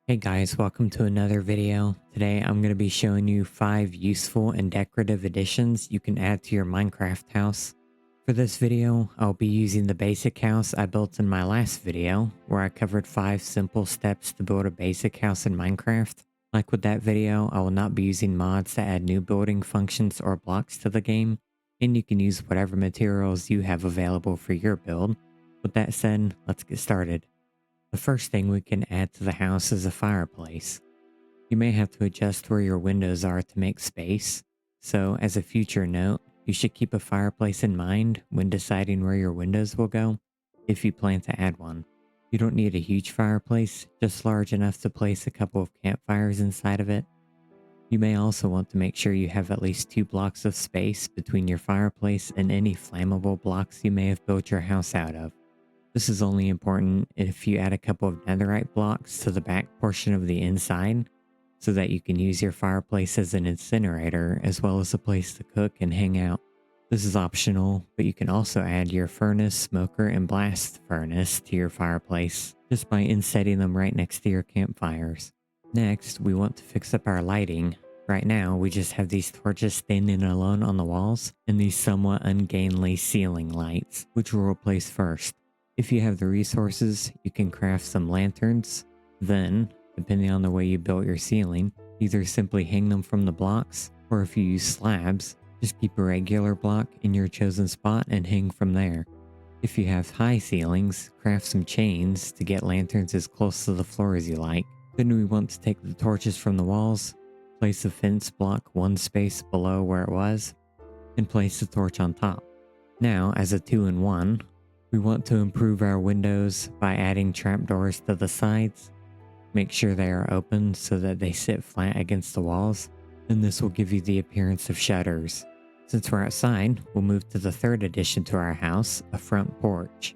Hey guys, welcome to another video. Today I'm going to be showing you 5 useful and decorative additions you can add to your Minecraft house. For this video, I'll be using the basic house I built in my last video, where I covered 5 simple steps to build a basic house in Minecraft. Like with that video, I will not be using mods to add new building functions or blocks to the game, and you can use whatever materials you have available for your build. With that said, let's get started. The first thing we can add to the house is a fireplace. You may have to adjust where your windows are to make space, so as a future note, you should keep a fireplace in mind when deciding where your windows will go if you plan to add one. You don't need a huge fireplace, just large enough to place a couple of campfires inside of it. You may also want to make sure you have at least 2 blocks of space between your fireplace and any flammable blocks you may have built your house out of. This is only important if you add a couple of netherite blocks to the back portion of the inside so that you can use your fireplace as an incinerator as well as a place to cook and hang out. This is optional, but you can also add your furnace, smoker, and blast furnace to your fireplace just by insetting them right next to your campfires. Next, we want to fix up our lighting. Right now, we just have these torches standing alone on the walls and these somewhat ungainly ceiling lights, which we'll replace first. If you have the resources, you can craft some lanterns. Then, depending on the way you built your ceiling, either simply hang them from the blocks, or if you use slabs, just keep a regular block in your chosen spot and hang from there. If you have high ceilings, craft some chains to get lanterns as close to the floor as you like. Then we want to take the torches from the walls, place a fence block one space below where it was, and place the torch on top. Now, as a 2-in-1, we want to improve our windows by adding trapdoors to the sides. Make sure they are open so that they sit flat against the walls, and this will give you the appearance of shutters. Since we're outside, we'll move to the third addition to our house, a front porch.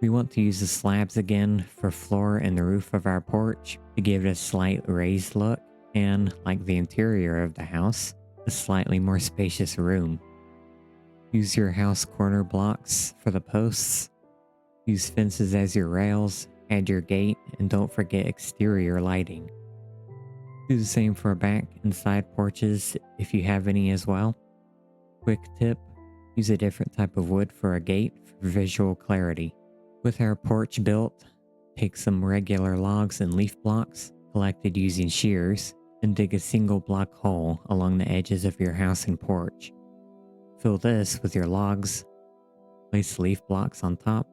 We want to use the slabs again for floor and the roof of our porch to give it a slight raised look and, like the interior of the house, a slightly more spacious room. Use your house corner blocks for the posts. Use fences as your rails. Add your gate, and don't forget exterior lighting. Do the same for back and side porches if you have any as well. Quick tip, use a different type of wood for a gate for visual clarity. With our porch built, take some regular logs and leaf blocks collected using shears and dig a single block hole along the edges of your house and porch. Fill this with your logs, place leaf blocks on top.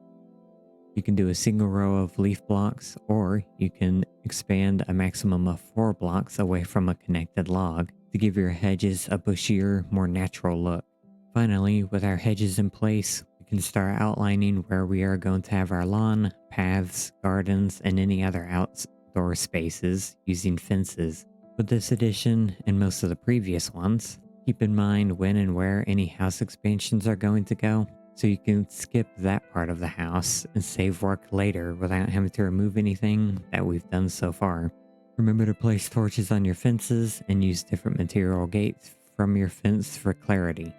You can do a single row of leaf blocks, or you can expand a maximum of 4 blocks away from a connected log to give your hedges a bushier, more natural look. Finally, with our hedges in place, we can start outlining where we are going to have our lawn, paths, gardens, and any other outdoor spaces using fences. With this addition and most of the previous ones, keep in mind when and where any house expansions are going to go, so you can skip that part of the house and save work later without having to remove anything that we've done so far. Remember to place torches on your fences and use different material gates from your fence for clarity.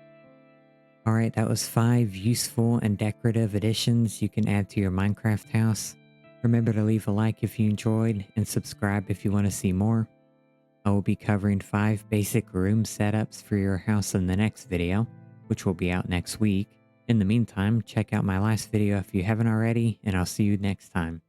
Alright, that was 5 useful and decorative additions you can add to your Minecraft house. Remember to leave a like if you enjoyed and subscribe if you want to see more. I will be covering 5 basic room setups for your house in the next video, which will be out next week. In the meantime, check out my last video if you haven't already, and I'll see you next time.